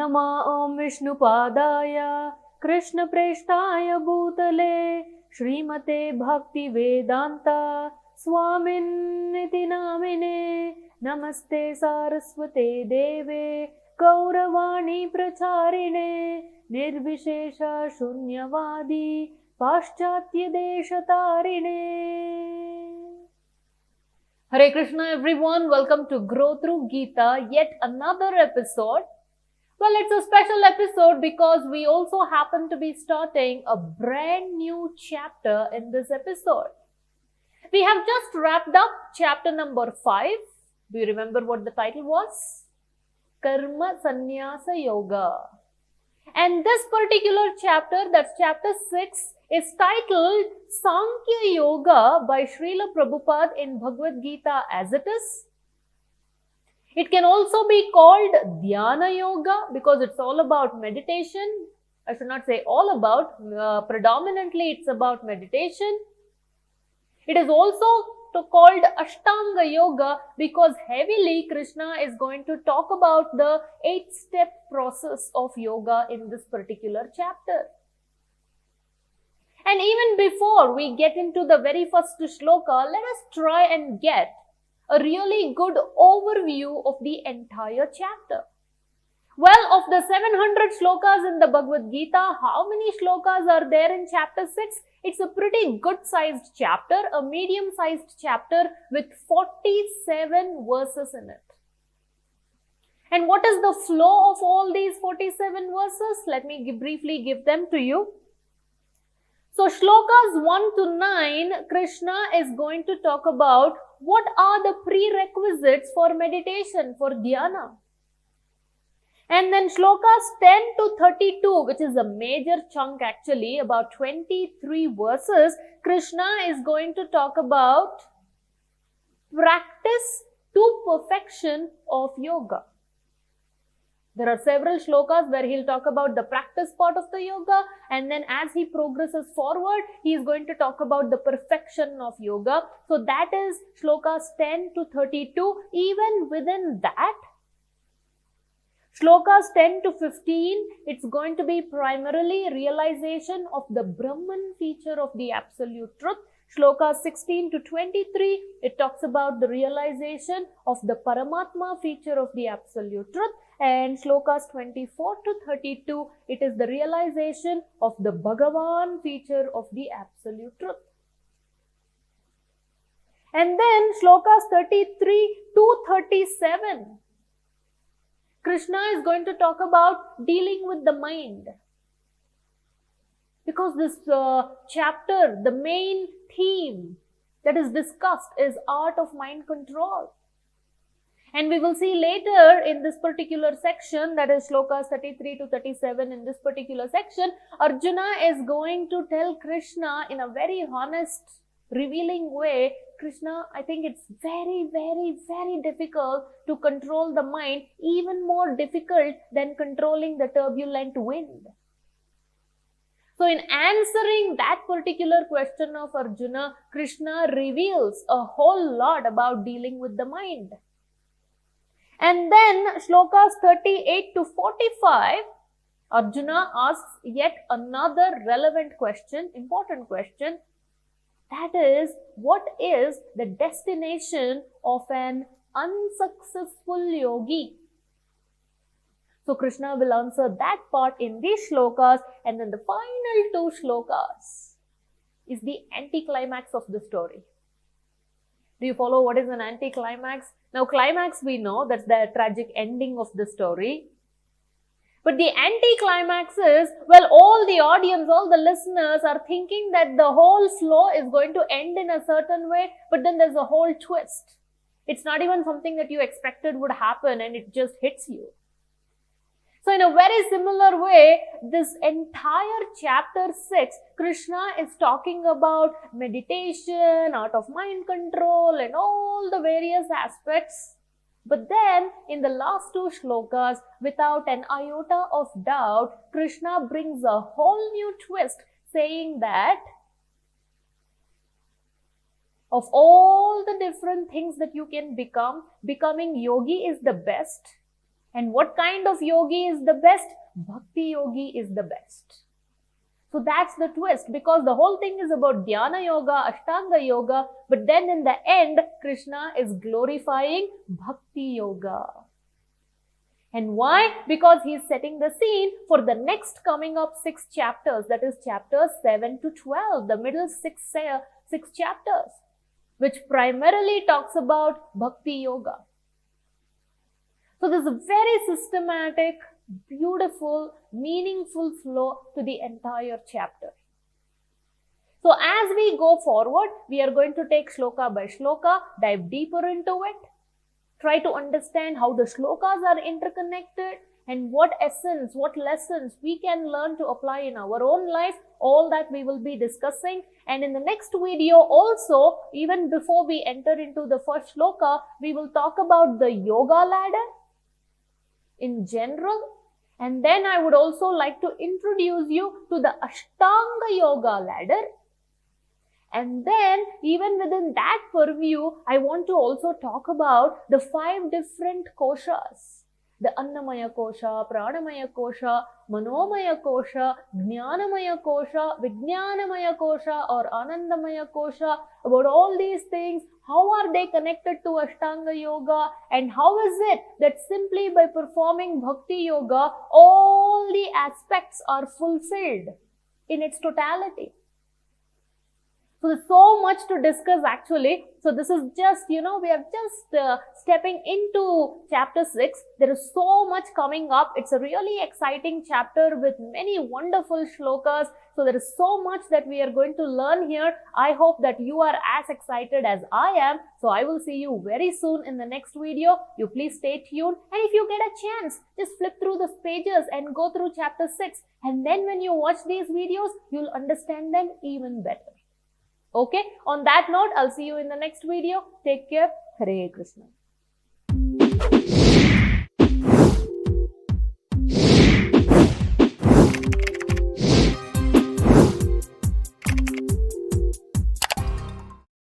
नमः ॐ विष्णुपादाय कृष्णप्रेष्ठाय भूतले श्रीमते भक्तिवेदान्ता स्वामिन्निति नामिने नमस्ते सारस्वते देवे गौरवाणी प्रचारिणे निर्विशेष शून्यवादी पाश्चात्य देशतारिणे. Hare Krishna everyone, welcome to Grow Through Gita, yet another episode. Well, it's a special episode because we also happen to be starting a brand new chapter in this episode. We have just wrapped up chapter number 5. Do you remember what the title was? Karma Sannyasa Yoga. And this particular chapter, that's chapter 6, is titled Sankhya Yoga by Srila Prabhupada in Bhagavad Gita as it is. It can also be called Dhyana Yoga because it's all about meditation. I should not say all about, predominantly it's about meditation. It is also called Ashtanga Yoga because heavily Krishna is going to talk about the 8-step process of yoga in this particular chapter. And even before we get into the very first shloka, let us try and get a really good overview of the entire chapter. Well, of the 700 shlokas in the Bhagavad Gita, how many shlokas are there in chapter 6? It's a pretty good-sized chapter, a medium-sized chapter with 47 verses in it. And what is the flow of all these 47 verses? Let me briefly give them to you. So, shlokas 1 to 9, Krishna is going to talk about what are the prerequisites for meditation, for dhyana. And then shlokas 10 to 32, which is a major chunk actually, about 23 verses, Krishna is going to talk about practice to perfection of yoga. There are several shlokas where he'll talk about the practice part of the yoga, and then as he progresses forward, he is going to talk about the perfection of yoga. So that is shlokas 10 to 32. Even within that, shlokas 10 to 15, it's going to be primarily realization of the Brahman feature of the absolute truth. Shlokas 16 to 23, it talks about the realization of the Paramatma feature of the absolute truth. And shlokas 24 to 32, it is the realization of the Bhagavan feature of the absolute truth. And then shlokas 33 to 37, Krishna is going to talk about dealing with the mind. Because this chapter, the main theme that is discussed is art of mind control. And we will see later in this particular section, that is shlokas 33 to 37 in this particular section, Arjuna is going to tell Krishna in a very honest, revealing way, Krishna, I think it's very, very, very difficult to control the mind, even more difficult than controlling the turbulent wind. So in answering that particular question of Arjuna, Krishna reveals a whole lot about dealing with the mind. And then shlokas 38 to 45, Arjuna asks yet another relevant question, important question. That is, what is the destination of an unsuccessful yogi? So Krishna will answer that part in these shlokas, and then the final 2 shlokas is the anticlimax of the story. Do you follow what is an anticlimax? Now, climax we know, that's the tragic ending of the story. But the anticlimax is, well, all the audience, all the listeners are thinking that the whole flow is going to end in a certain way, but then there's a whole twist. It's not even something that you expected would happen and it just hits you. So in a very similar way, this entire chapter 6, Krishna is talking about meditation, art of mind control, and all the various aspects. But then, in the last 2 shlokas, without an iota of doubt, Krishna brings a whole new twist, saying that of all the different things that you can become, becoming yogi is the best. And what kind of yogi is the best? Bhakti yogi is the best. So that's the twist, because the whole thing is about Dhyana Yoga, Ashtanga Yoga, but then in the end, Krishna is glorifying Bhakti Yoga. And why? Because he is setting the scene for the next coming up 6 chapters, that is chapters 7 to 12, the middle 6 chapters, which primarily talks about Bhakti Yoga. So this is a very systematic, beautiful, meaningful flow to the entire chapter. So as we go forward, we are going to take shloka by shloka, dive deeper into it, try to understand how the shlokas are interconnected and what essence, what lessons we can learn to apply in our own life. All that we will be discussing. And in the next video also, even before we enter into the first shloka, we will talk about the yoga ladder in general. And then I would also like to introduce you to the Ashtanga Yoga ladder. And then even within that purview, I want to also talk about the 5 different koshas. The Annamaya Kosha, Pranamaya Kosha, Manomaya Kosha, Jnanamaya Kosha, Vijnanamaya Kosha or Anandamaya Kosha. About all these things, how are they connected to Ashtanga Yoga, and how is it that simply by performing Bhakti Yoga, all the aspects are fulfilled in its totality. So there's so much to discuss actually. So this is just, we are just stepping into chapter 6. There is so much coming up. It's a really exciting chapter with many wonderful shlokas. So there is so much that we are going to learn here. I hope that you are as excited as I am. So I will see you very soon in the next video. You please stay tuned. And if you get a chance, just flip through the pages and go through chapter 6. And then when you watch these videos, you'll understand them even better. Okay, on that note, I'll see you in the next video. Take care. Hare Krishna.